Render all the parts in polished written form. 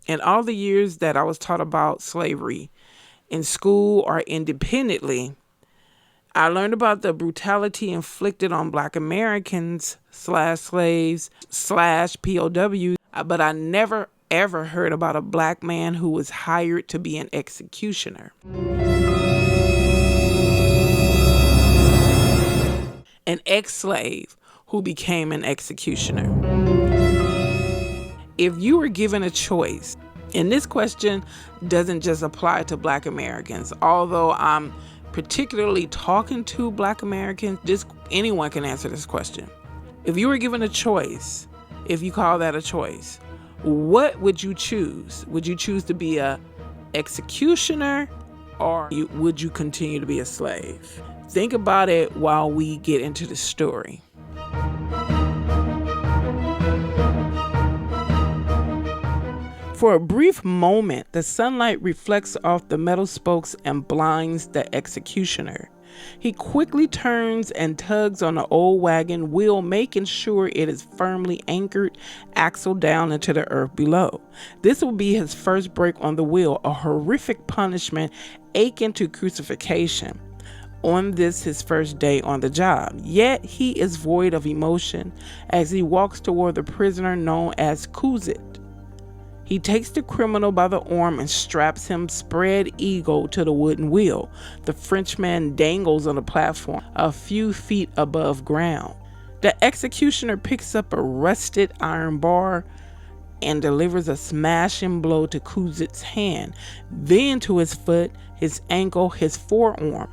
In all the years that I was taught about slavery in school or independently, I learned about the brutality inflicted on Black Americans /slaves /POWs, but I never ever heard about a Black man who was hired to be an executioner. An ex-slave who became an executioner. If you were given a choice, and this question doesn't just apply to Black Americans, although I'm particularly talking to Black Americans, just anyone can answer this question. If you were given a choice, if you call that a choice, what would you choose? Would you choose to be a executioner, or would you continue to be a slave? Think about it while we get into the story. For a brief moment, the sunlight reflects off the metal spokes and blinds the executioner. He quickly turns and tugs on the old wagon wheel, making sure it is firmly anchored, axle down into the earth below. This will be his first break on the wheel, a horrific punishment akin to crucifixion. On this, his first day on the job. Yet he is void of emotion as he walks toward the prisoner known as Kuzit. He takes the criminal by the arm and straps him spread eagle to the wooden wheel. The Frenchman dangles on the platform a few feet above ground. The executioner picks up a rusted iron bar and delivers a smashing blow to Kuzit's hand, then to his foot, his ankle, his forearm.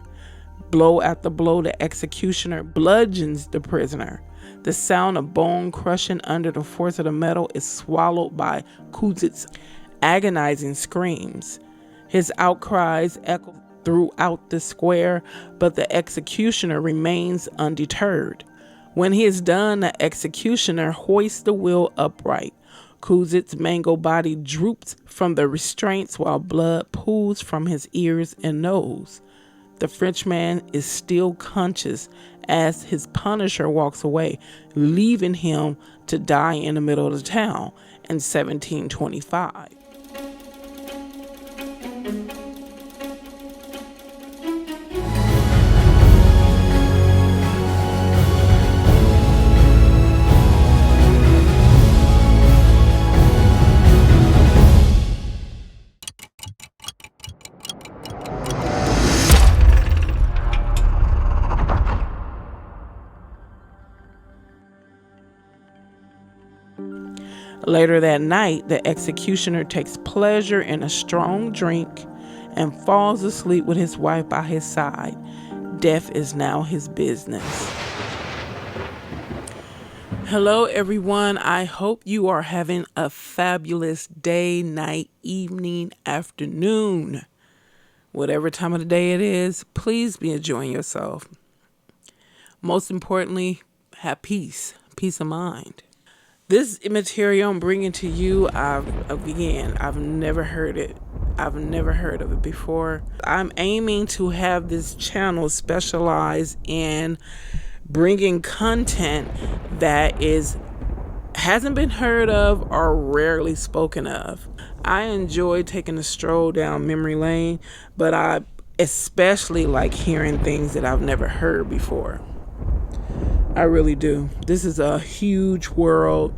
Blow after blow, the executioner bludgeons the prisoner. The sound of bone crushing under the force of the metal is swallowed by Kuzit's agonizing screams. His outcries echo throughout the square, but the executioner remains undeterred. When he is done, the executioner hoists the wheel upright. Kuzit's mangled body droops from the restraints while blood pools from his ears and nose. The Frenchman is still conscious as his punisher walks away, leaving him to die in the middle of the town in 1725. Later that night, the executioner takes pleasure in a strong drink and falls asleep with his wife by his side. Death is now his business. Hello, everyone. I hope you are having a fabulous day, night, evening, afternoon. Whatever time of the day it is, please be enjoying yourself. Most importantly, have peace of mind. This material I'm bringing to you, I've never heard it. I've never heard of it before. I'm aiming to have this channel specialize in bringing content that hasn't been heard of or rarely spoken of. I enjoy taking a stroll down memory lane, but I especially like hearing things that I've never heard before. I really do. This is a huge world.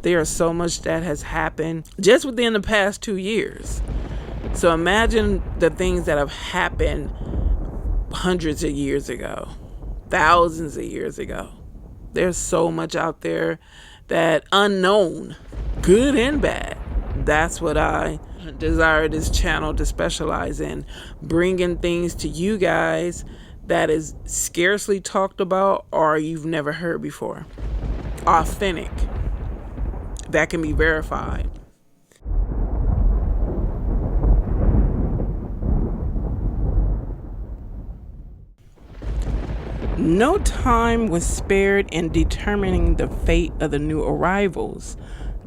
There's so much that has happened just within the past 2 years. So imagine the things that have happened hundreds of years ago, thousands of years ago. There's so much out there that unknown, good and bad. That's what I desire this channel to specialize in, bringing things to you guys that is scarcely talked about or you've never heard before. Authentic. That can be verified. No time was spared in determining the fate of the new arrivals.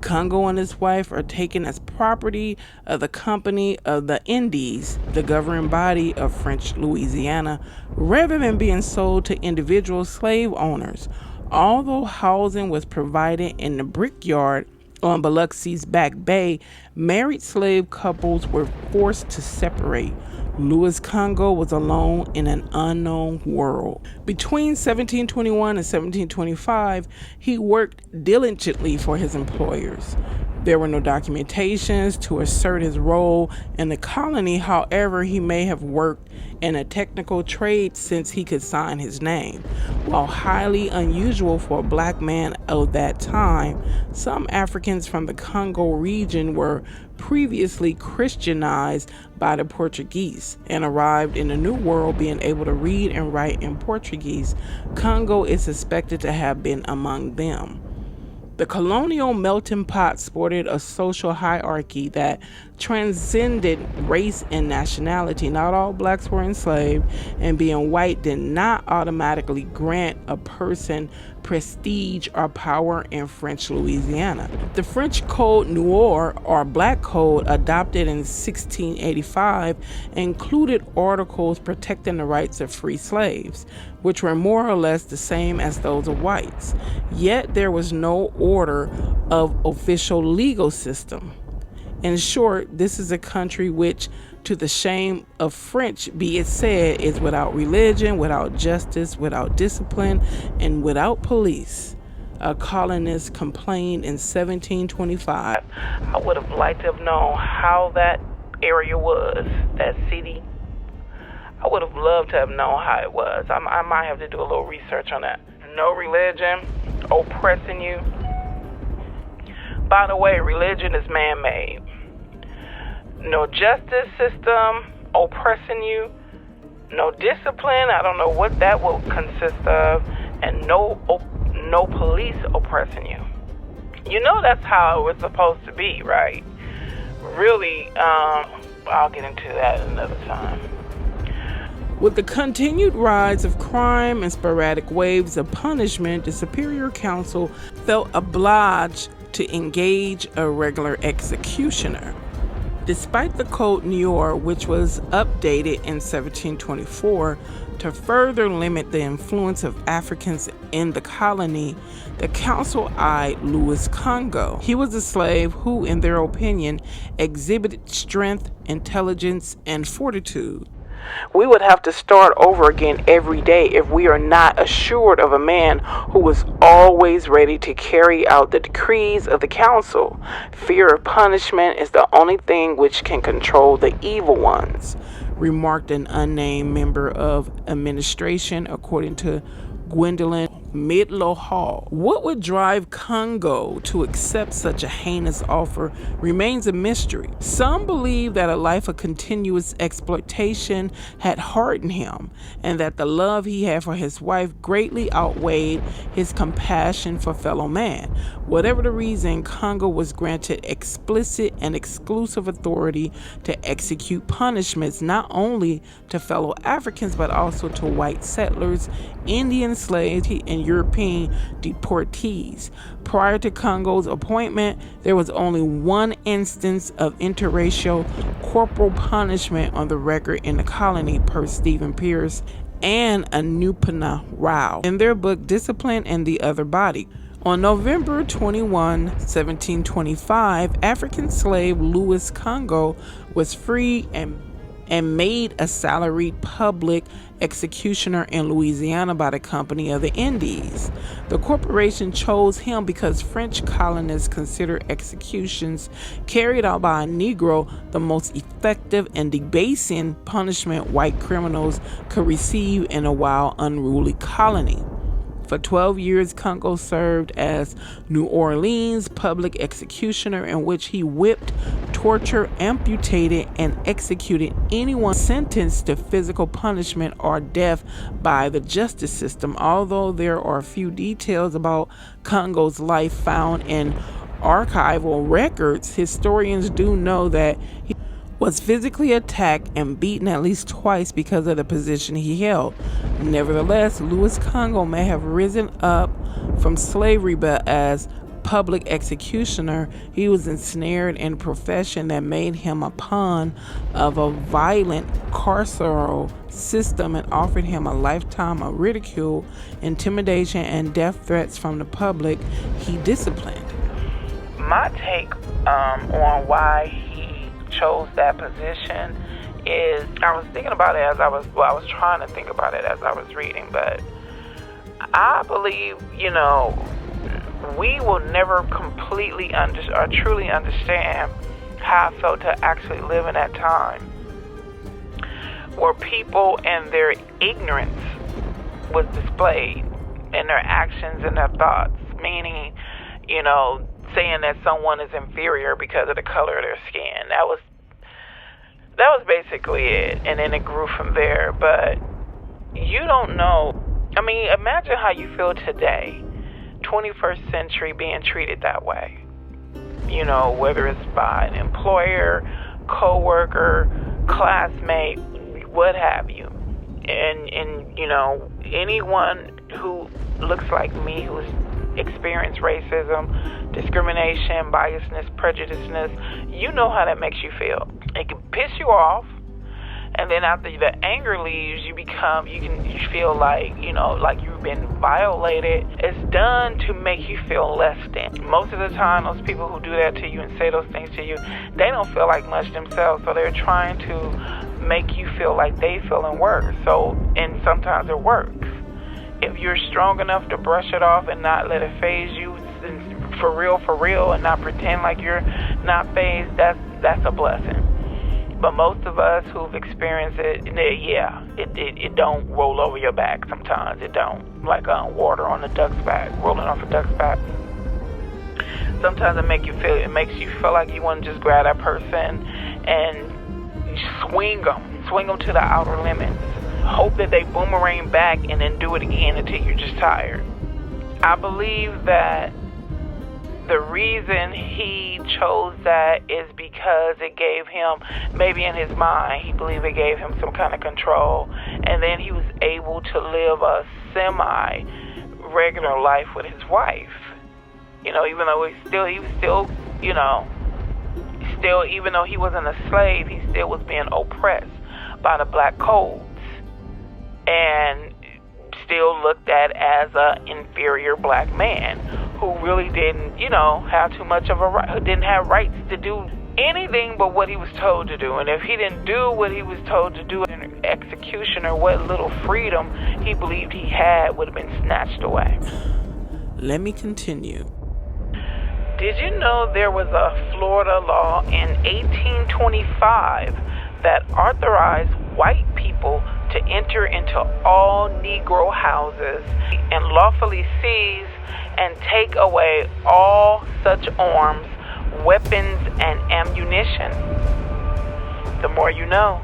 Congo and his wife are taken as property of the Company of the Indies, the governing body of French Louisiana, rather than being sold to individual slave owners. Although housing was provided in the brickyard On Biloxi's Back Bay, married slave couples were forced to separate. Louis Congo was alone in an unknown world. Between 1721 and 1725, he worked diligently for his employers. There were no documentations to assert his role in the colony. However, he may have worked in a technical trade since he could sign his name. While highly unusual for a black man of that time, some Africans from the Congo region were previously Christianized by the Portuguese and arrived in the New World being able to read and write in Portuguese. Congo is suspected to have been among them. The colonial melting pot sported a social hierarchy that transcended race and nationality. Not all blacks were enslaved, and being white did not automatically grant a person prestige or power in French Louisiana. The French Code Noir, or Black Code, adopted in 1685, included articles protecting the rights of free slaves, which were more or less the same as those of whites. Yet there was no order of official legal system. In short, this is a country which, to the shame of French, be it said, is without religion, without justice, without discipline, and without police. A colonist complained in 1725. I would have liked to have known how that area was, that city. I would have loved to have known how it was. I might have to do a little research on that. No religion oppressing you. By the way, religion is man-made. No justice system oppressing you. No discipline. I don't know what that will consist of. And no police oppressing you. You know that's how it was supposed to be, right? Really, I'll get into that another time. With the continued rise of crime and sporadic waves of punishment, the Superior Council felt obliged to engage a regular executioner. Despite the Code Noir, which was updated in 1724 to further limit the influence of Africans in the colony, the council eyed Louis Congo. He was a slave who, in their opinion, exhibited strength, intelligence, and fortitude. We would have to start over again every day if we are not assured of a man who was always ready to carry out the decrees of the council. Fear of punishment is the only thing which can control the evil ones, remarked an unnamed member of administration, according to Gwendolyn Midlow Hall. What would drive Congo to accept such a heinous offer remains a mystery. Some believe that a life of continuous exploitation had hardened him, and that the love he had for his wife greatly outweighed his compassion for fellow man. Whatever the reason, Congo was granted explicit and exclusive authority to execute punishments not only to fellow Africans but also to white settlers, Indian slaves, and European deportees. Prior to Congo's appointment, there was only one instance of interracial corporal punishment on the record in the colony, per Stephen Pierce and Anupana Rao in their book Discipline and the Other Body. On November 21, 1725, African slave Louis Congo was freed and made a salaried public executioner in Louisiana by the Company of the Indies. The corporation chose him because French colonists considered executions carried out by a Negro the most effective and debasing punishment white criminals could receive in a wild, unruly colony. For 12 years, Congo served as New Orleans public executioner, in which he whipped, tortured, amputated, and executed anyone sentenced to physical punishment or death by the justice system. Although there are few details about Congo's life found in archival records, historians do know that he was physically attacked and beaten at least twice because of the position he held. Nevertheless, Louis Congo may have risen up from slavery, but as public executioner, he was ensnared in a profession that made him a pawn of a violent carceral system and offered him a lifetime of ridicule, intimidation, and death threats from the public he disciplined. My take on why he chose that position is, I was thinking about it as I was trying to think about it as I was reading, but I believe, we will never completely or truly understand how I felt to actually live in that time where people and their ignorance was displayed in their actions and their thoughts, meaning, saying that someone is inferior because of the color of their skin. That was basically it, and then it grew from there. But you don't know. I mean, imagine how you feel today, 21st century, being treated that way. Whether it's by an employer, coworker, classmate, what have you. And anyone who looks like me, who's experienced racism, discrimination, biasness, prejudiceness, you know how that makes you feel. It can piss you off, and then after the anger leaves, you feel like, like you've been violated. It's done to make you feel less than. Most of the time, those people who do that to you and say those things to you, they don't feel like much themselves, so they're trying to make you feel like they feeling worse. And sometimes it works. If you're strong enough to brush it off and not let it faze you, for real, and not pretend like you're not fazed, that's a blessing. But most of us who've experienced it, it don't roll over your back sometimes. It don't, like water on a duck's back, rolling off a duck's back. Sometimes it makes you feel like you want to just grab that person and swing them to the outer limits. Hope that they boomerang back and then do it again until you're just tired. I believe that the reason he chose that is because it gave him, maybe in his mind, he believed it gave him some kind of control, and then he was able to live a semi-regular life with his wife. Even though even though he wasn't a slave, he still was being oppressed by the black codes and still looked at as an inferior black man who really didn't, have too much of a right, who didn't have rights to do anything but what he was told to do. And if he didn't do what he was told to do, an executioner, what little freedom he believed he had would have been snatched away. Let me continue. Did you know there was a Florida law in 1825 that authorized white people to enter into all Negro houses and lawfully seize and take away all such arms, weapons, and ammunition? The more you know.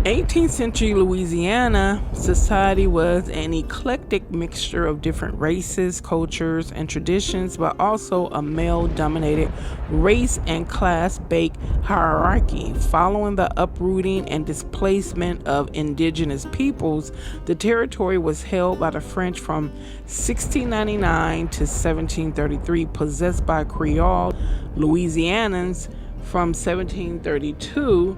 18th century Louisiana society was an eclectic mixture of different races, cultures, and traditions, but also a male-dominated race and class-based hierarchy. Following the uprooting and displacement of indigenous peoples, the territory was held by the French from 1699 to 1733, possessed by Creole Louisianans from 1732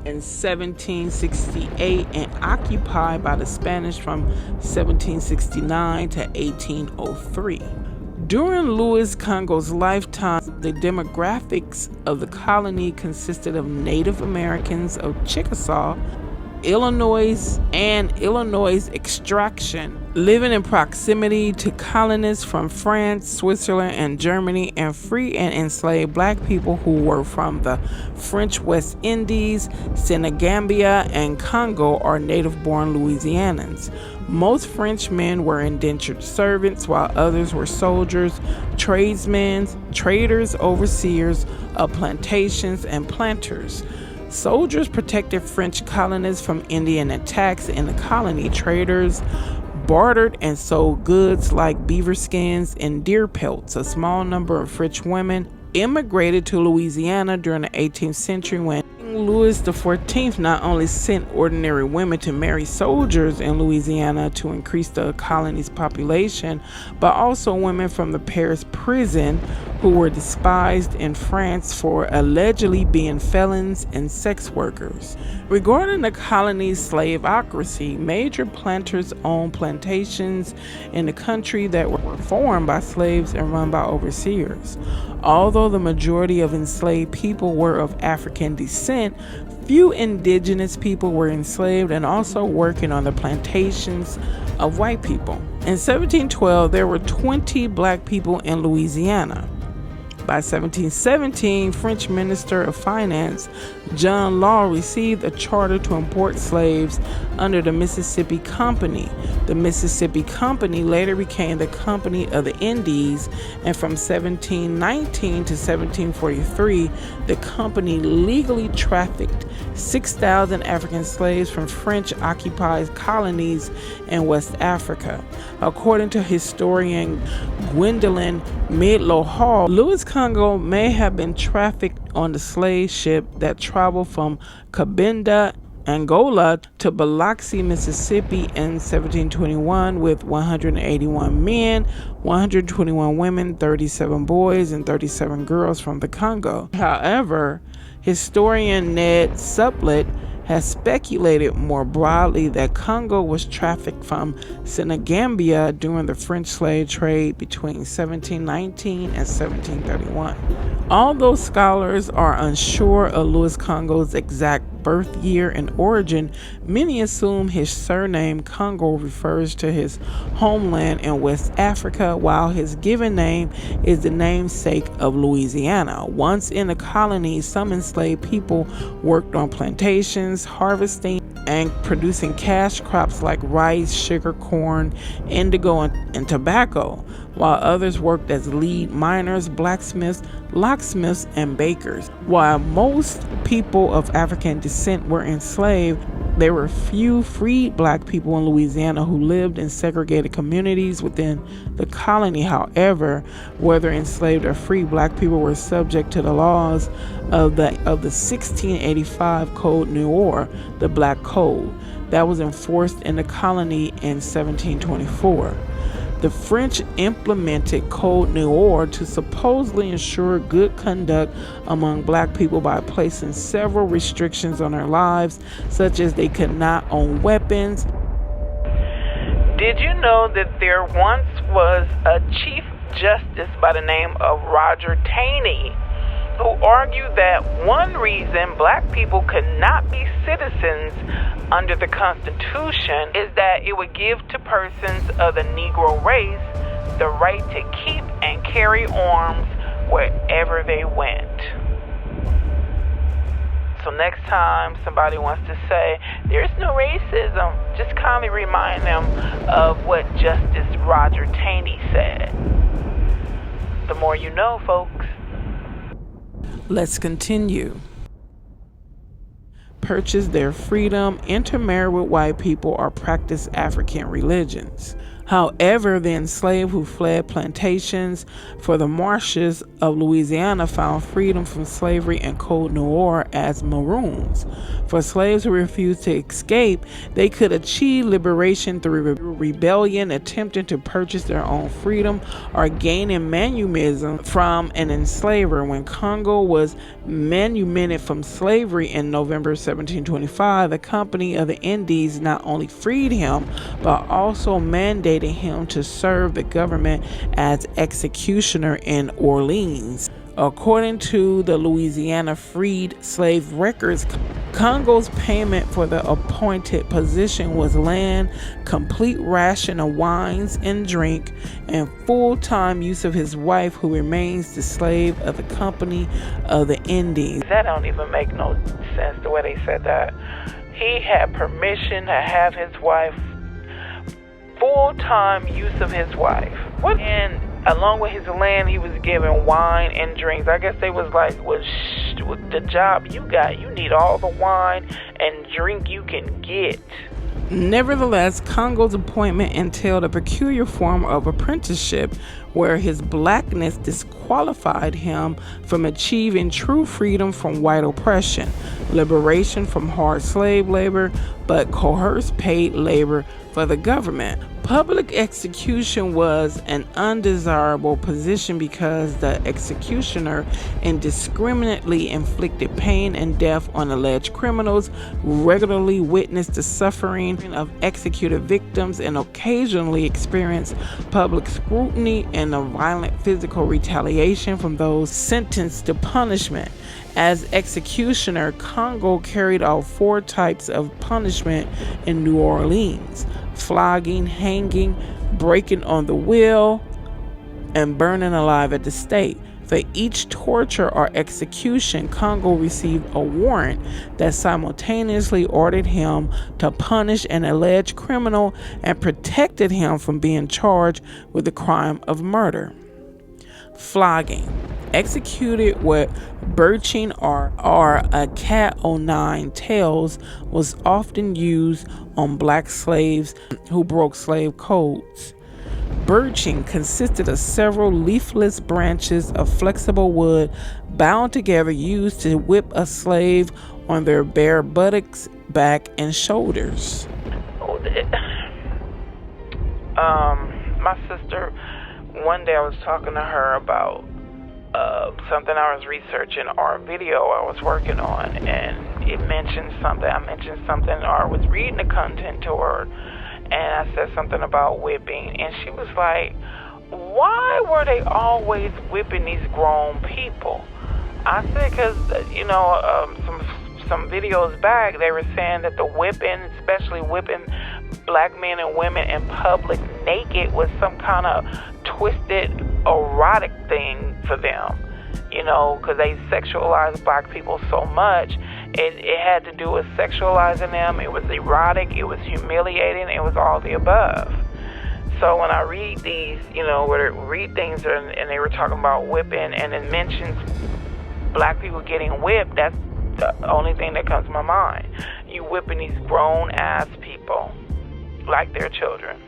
in 1768, and occupied by the Spanish from 1769 to 1803. During Louis Congo's lifetime, the demographics of the colony consisted of Native Americans of Chickasaw, Illinois, and Illinois extraction, living in proximity to colonists from France, Switzerland, and Germany, and free and enslaved black people who were from the French West Indies, Senegambia, and Congo, or native-born Louisianans. Most Frenchmen were indentured servants, while others were soldiers, tradesmen, traders, overseers of plantations, and planters. Soldiers protected French colonists from Indian attacks in the colony. Traders bartered and sold goods like beaver skins and deer pelts. A small number of French women immigrated to Louisiana during the 18th century when Louis XIV not only sent ordinary women to marry soldiers in Louisiana to increase the colony's population, but also women from the Paris prison who were despised in France for allegedly being felons and sex workers. Regarding the colony's slaveocracy, major planters owned plantations in the country that were formed by slaves and run by overseers. Although the majority of enslaved people were of African descent, few indigenous people were enslaved and also working on the plantations of white people. In 1712, there were 20 black people in Louisiana. By 1717, French Minister of Finance John Law received a charter to import slaves under the Mississippi Company. The Mississippi Company later became the Company of the Indies, and from 1719 to 1743, the company legally trafficked 6,000 African slaves from French-occupied colonies in West Africa. According to historian Gwendolyn Midlo Hall, Louis Congo may have been trafficked on the slave ship that traveled from Cabinda, Angola to Biloxi, Mississippi in 1721 with 181 men, 121 women, 37 boys, and 37 girls from the Congo. However, historian Ned Sublett has speculated more broadly that Congo was trafficked from Senegambia during the French slave trade between 1719 and 1731. Although scholars are unsure of Louis Congo's exact birth year and origin, many assume his surname Congo refers to his homeland in West Africa, while his given name is the namesake of Louisiana. Once in the colony, some enslaved people worked on plantations, harvesting and producing cash crops like rice, sugar, corn, indigo, and tobacco, while others worked as lead miners, blacksmiths, locksmiths, and bakers. While most people of African descent were enslaved, there were few freed black people in Louisiana who lived in segregated communities within the colony. However, whether enslaved or free, black people were subject to the laws of the 1685 Code Noir, the Black Code, that was enforced in the colony in 1724. The French implemented Code Noir to supposedly ensure good conduct among black people by placing several restrictions on their lives, such as they could not own weapons. Did you know that there once was a Chief Justice by the name of Roger Taney, who argued that one reason black people could not be citizens under the Constitution is that it would give to persons of the Negro race the right to keep and carry arms wherever they went. So next time somebody wants to say there's no racism, just kindly remind them of what Justice Roger Taney said. The more you know, folks. Let's continue. Purchase their freedom, intermarry with white people, or practice African religions. However, the enslaved who fled plantations for the marshes of Louisiana found freedom from slavery and Code Noir as maroons. For slaves who refused to escape, they could achieve liberation through rebellion, attempting to purchase their own freedom, or gaining manumism from an enslaver. When Congo was manumitted from slavery in November 1725, the Company of the Indies not only freed him, but also mandated him to serve the government as executioner in Orleans. According to the Louisiana Freed Slave Records, Congo's payment for the appointed position was land, complete ration of wines and drink, and full-time use of his wife, who remains the slave of the Company of the Indies. That don't even make no sense the way they said that. He had permission to have his wife, full-time use of his wife. What? And along with his land, he was given wine and drinks. I guess they was like, with the job you got, you need all the wine and drink you can get. Nevertheless, Congo's appointment entailed a peculiar form of apprenticeship where his blackness disqualified him from achieving true freedom from white oppression, liberation from hard slave labor, but coerced paid labor for the government. Public execution was an undesirable position because the executioner indiscriminately inflicted pain and death on alleged criminals, regularly witnessed the suffering of executed victims, and occasionally experienced public scrutiny and a violent physical retaliation from those sentenced to punishment. As executioner, Congo carried out 4 types of punishment in New Orleans: flogging, hanging, breaking on the wheel, and burning alive at the stake. For each torture or execution, Congo received a warrant that simultaneously ordered him to punish an alleged criminal and protected him from being charged with the crime of murder. Flogging. Executed with birching or a cat o' nine tails, was often used on black slaves who broke slave codes. Birching consisted of several leafless branches of flexible wood bound together, used to whip a slave on their bare buttocks, back, and shoulders. My sister, one day I was talking to her about something I was researching or a video I was working on, and it mentioned something. I mentioned something, or I was reading the content to her, and I said something about whipping, and she was like, why were they always whipping these grown people? I said, because, some videos back, they were saying that the whipping, especially whipping black men and women in public naked, was some kind of twisted erotic thing for them, because they sexualized black people so much. It had to do with sexualizing them. It was erotic, it was humiliating, it was all the above. So when I read these, read things and they were talking about whipping, and it mentions black people getting whipped, that's the only thing that comes to my mind. You whipping these grown ass people like they're children.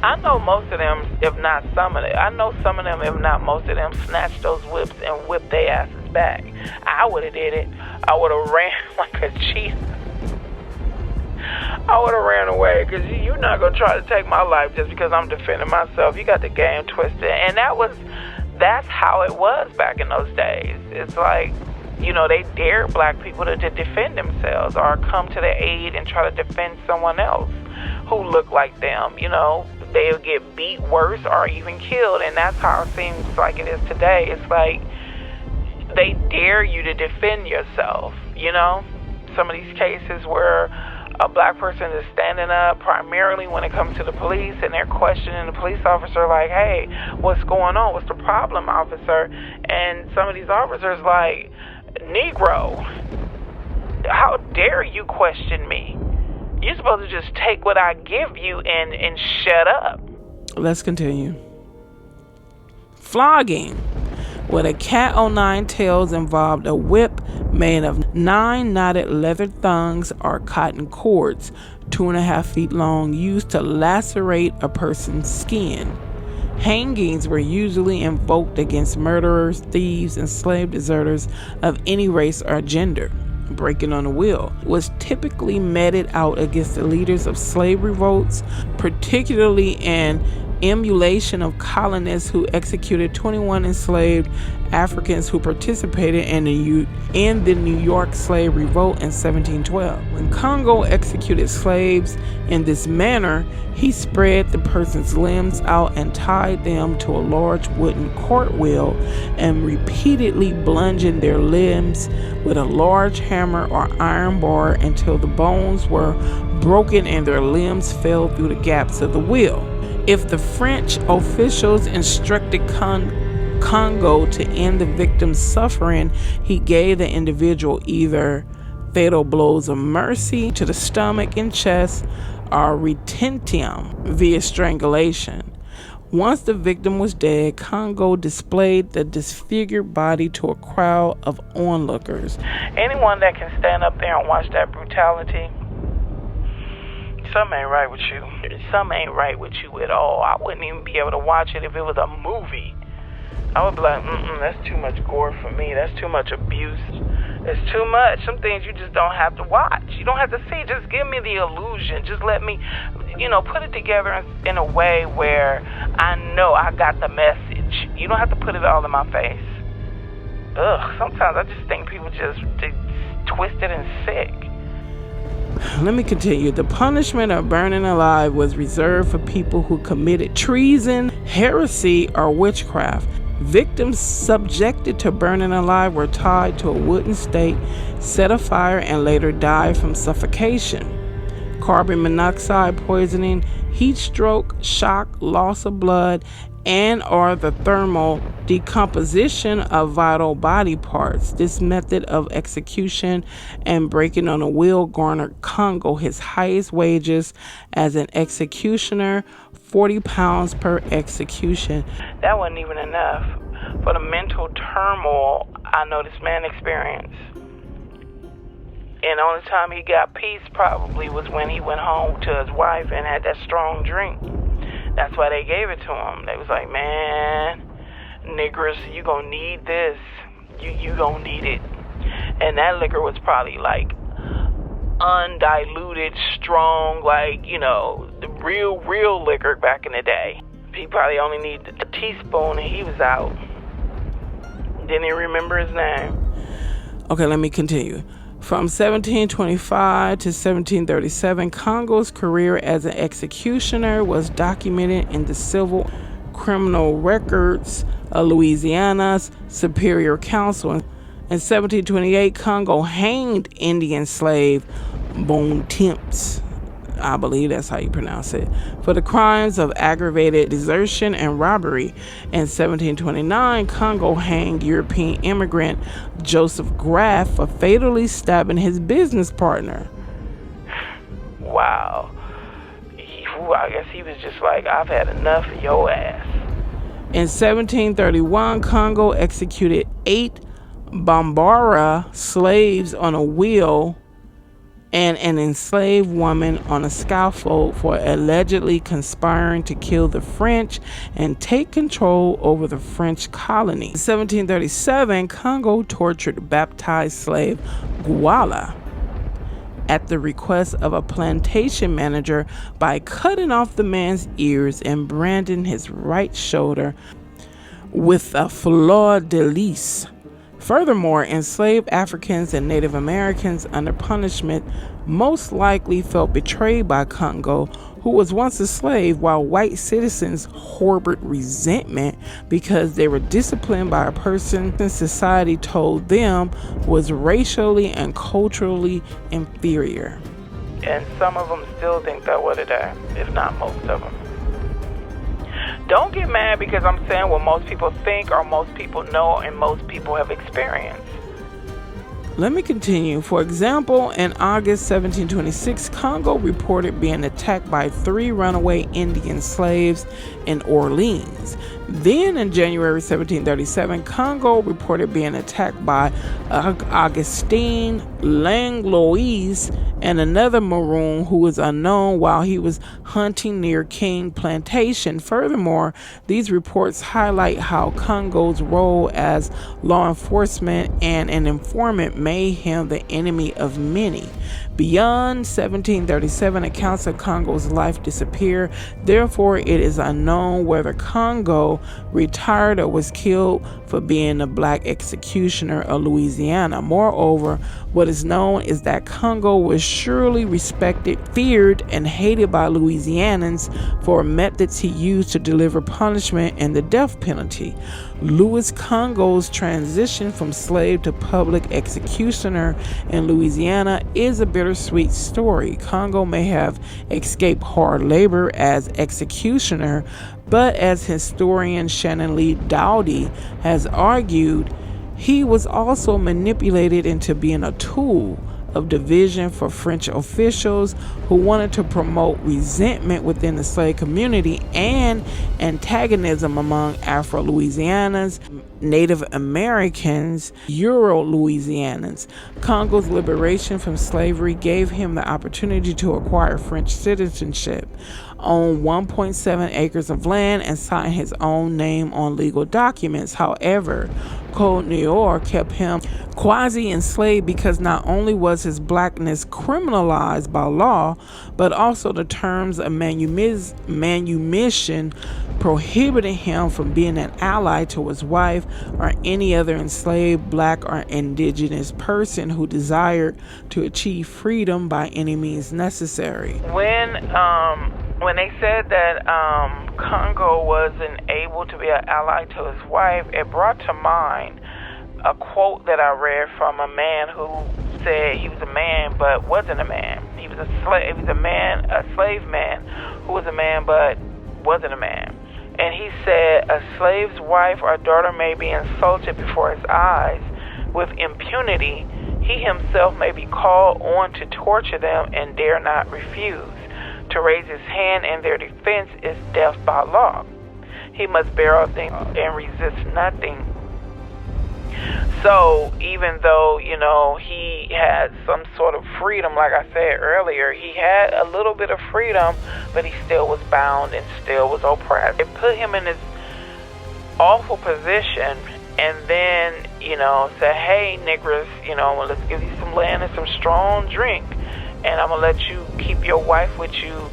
I know most of them, if not some of them, I know some of them, if not most of them, snatched those whips and whipped their asses back. I would have did it. I would have ran like a cheetah. I would have ran away, because you're not going to try to take my life just because I'm defending myself. You got the game twisted. And that's how it was back in those days. It's like, they dared black people to defend themselves or come to their aid and try to defend someone else who looked like them. They'll get beat worse or even killed, and that's how it seems like it is today. It's like they dare you to defend yourself. Some of these cases where a black person is standing up, primarily when it comes to the police, and they're questioning the police officer like, hey, what's going on? What's the problem, officer? And some of these officers like, Negro, how dare you question me? You're supposed to just take what I give you and shut up. Let's continue. Flogging with a cat o' nine tails involved a whip made of 9 knotted leather thongs or cotton cords, 2.5 feet long, used to lacerate a person's skin. Hangings were usually invoked against murderers, thieves, and slave deserters of any race or gender. Breaking on the wheel was typically meted out against the leaders of slave revolts, particularly in emulation of colonists who executed 21 enslaved Africans who participated in the New York slave revolt in 1712. When Congo executed slaves in this manner, he spread the person's limbs out and tied them to a large wooden cartwheel, and repeatedly bludgeoned their limbs with a large hammer or iron bar until the bones were broken and their limbs fell through the gaps of the wheel. If the French officials instructed Congo to end the victim's suffering, he gave the individual either fatal blows of mercy to the stomach and chest or retentium via strangulation. Once the victim was dead, Congo displayed the disfigured body to a crowd of onlookers. Anyone that can stand up there and watch that brutality, Something ain't right with you. Something ain't right with you at all. I wouldn't even be able to watch it if it was a movie. I would be like, that's too much gore for me. That's too much abuse. It's too much. Some things you just don't have to watch. You don't have to see. Just give me the illusion. Just let me, put it together in a way where I know I got the message. You don't have to put it all in my face. Sometimes I just think people just twisted and sick. Let me continue. The punishment of burning alive was reserved for people who committed treason, heresy, or witchcraft. Victims subjected to burning alive were tied to a wooden stake, set afire, and later died from suffocation. Carbon monoxide poisoning, heat stroke, shock, loss of blood, and or the thermal decomposition of vital body parts. This method of execution and breaking on a wheel garnered Congo his highest wages as an executioner, 40 pounds per execution. That wasn't even enough for the mental turmoil I know this man experienced. And the only time he got peace probably was when he went home to his wife and had that strong drink. That's why they gave it to him. They was like, man, niggers, you gonna need this. You gonna need it. And that liquor was probably like undiluted, strong, like, the real liquor back in the day. He probably only needed a teaspoon and he was out. Didn't even remember his name. Okay, let me continue. From 1725 to 1737, Congo's career as an executioner was documented in the civil criminal records of Louisiana's Superior Council. In 1728, Congo hanged Indian slave Bontemps, I believe that's how you pronounce it, for the crimes of aggravated desertion and robbery. In 1729, Congo hanged European immigrant Joseph Graff for fatally stabbing his business partner. Wow. I guess he was just like, I've had enough of your ass. In 1731, Congo executed 8 Bambara slaves on a wheel and an enslaved woman on a scaffold for allegedly conspiring to kill the French and take control over the French colony. In 1737, Congo tortured baptized slave Guala at the request of a plantation manager by cutting off the man's ears and branding his right shoulder with a fleur de lis. Furthermore, enslaved Africans and Native Americans under punishment most likely felt betrayed by Congo, who was once a slave, while white citizens harbored resentment because they were disciplined by a person society told them was racially and culturally inferior. And some of them still think that way today, if not most of them. Don't get mad because I'm saying what most people think or most people know and most people have experienced. Let me continue. For example, in August 1726, Congo reported being attacked by 3 runaway Indian slaves in Orleans. Then in January 1737, Congo reported being attacked by Augustin Langlois and another Maroon who was unknown while he was hunting near King Plantation. Furthermore, these reports highlight how Congo's role as law enforcement and an informant made him the enemy of many. Beyond 1737, accounts of Congo's life disappear. Therefore, it is unknown whether Congo retired or was killed for being a black executioner of Louisiana. Moreover, what is known is that Congo was surely respected, feared, and hated by Louisianans for methods he used to deliver punishment and the death penalty. Louis Congo's transition from slave to public executioner in Louisiana is a bittersweet story. Congo may have escaped hard labor as executioner, but as historian Shannon Lee Dowdy has argued, he was also manipulated into being a tool of division for French officials who wanted to promote resentment within the slave community and antagonism among Afro-Louisianans, Native Americans, Euro-Louisianans. Congo's liberation from slavery gave him the opportunity to acquire French citizenship, own 1.7 acres of land, and sign his own name on legal documents. However, Code Noir kept him quasi-enslaved because not only was his blackness criminalized by law, but also the terms of manumission prohibited him from being an ally to his wife or any other enslaved black or indigenous person who desired to achieve freedom by any means necessary. When they said that Congo wasn't able to be an ally to his wife, it brought to mind a quote that I read from a man who said he was a man but wasn't a man. He was a slave. He was a slave man who was a man but wasn't a man. And he said, a slave's wife or daughter may be insulted before his eyes with impunity. He himself may be called on to torture them and dare not refuse. To raise his hand in their defense is death by law. He must bear all things and resist nothing. So even though, he had some sort of freedom, like I said earlier, he had a little bit of freedom, but he still was bound and still was oppressed. It put him in this awful position and then, said, hey, niggers, let's give you some land and some strong drink. And I'm going to let you keep your wife with you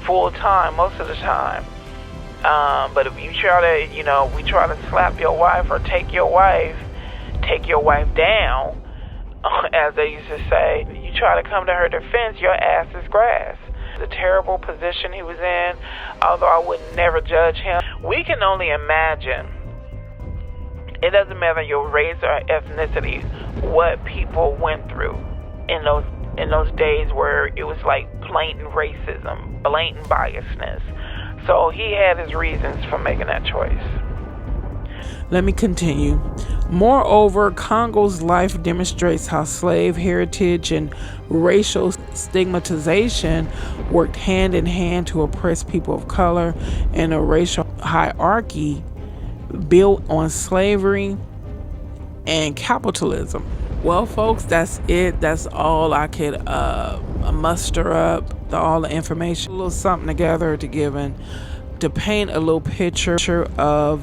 full time most of the time. But if you try to, we try to slap your wife or take your wife down, as they used to say, you try to come to her defense, your ass is grass. The terrible position he was in, although I would never judge him. We can only imagine. It doesn't matter your race or ethnicity, what people went through in those days where it was like blatant racism, blatant biasness. So he had his reasons for making that choice. Let me continue. Moreover, Congo's life demonstrates how slave heritage and racial stigmatization worked hand in hand to oppress people of color in a racial hierarchy built on slavery and capitalism. Well, folks, that's it. That's all I could muster up, all the information, a little something together to paint a little picture of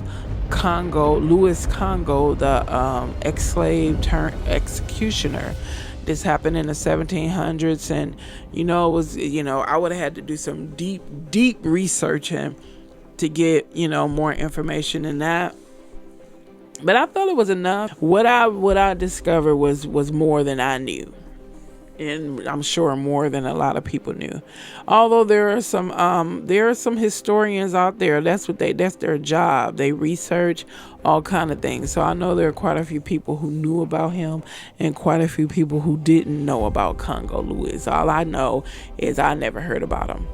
Congo, Louis Congo, the ex-slave turned executioner. This happened in the 1700s, and it was I would have had to do some deep researching to get more information than that. But I felt it was enough. What I discovered was more than I knew, and I'm sure more than a lot of people knew. Although there are some historians out there. That's their job. They research all kind of things. So I know there are quite a few people who knew about him and quite a few people who didn't know about Congo Louis. All I know is I never heard about him,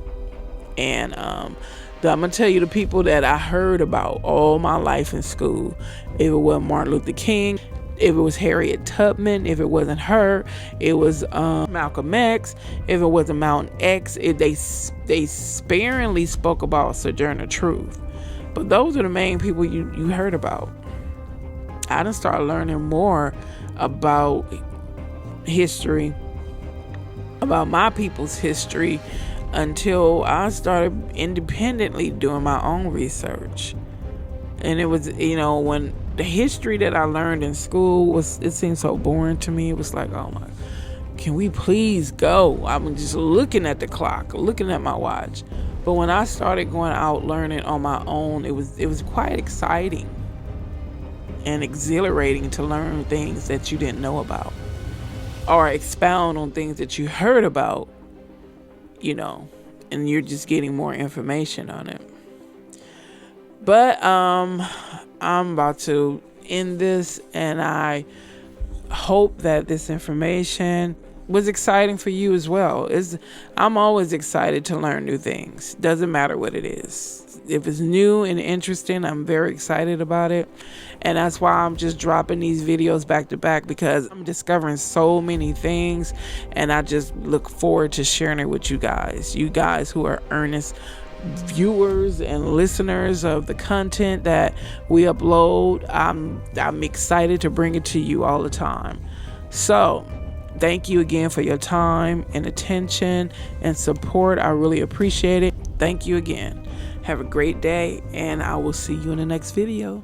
and I'm going to tell you the people that I heard about all my life in school. If it wasn't Martin Luther King, if it was Harriet Tubman, if it wasn't her, it was Malcolm X. If it wasn't Malcolm X, they sparingly spoke about Sojourner Truth. But those are the main people you heard about. I done started learning more about history, about my people's history, until I started independently doing my own research. And it was, when the history that I learned in school it seemed so boring to me. It was like, oh my, can we please go? I'm just looking at the clock, looking at my watch. But when I started going out learning on my own, it was quite exciting and exhilarating to learn things that you didn't know about or expound on things that you heard about, and you're just getting more information on it. But I'm about to end this, and I hope that this information was exciting for you as well. I'm always excited to learn new things. Doesn't matter what it is. If it's new and interesting, I'm very excited about it. And that's why I'm just dropping these videos back to back, because I'm discovering so many things, and I just look forward to sharing it with you guys who are earnest viewers and listeners of the content that we upload. I'm excited to bring it to you all the time. So thank you again for your time and attention and support. I really appreciate it. Thank you again. Have a great day, and I will see you in the next video.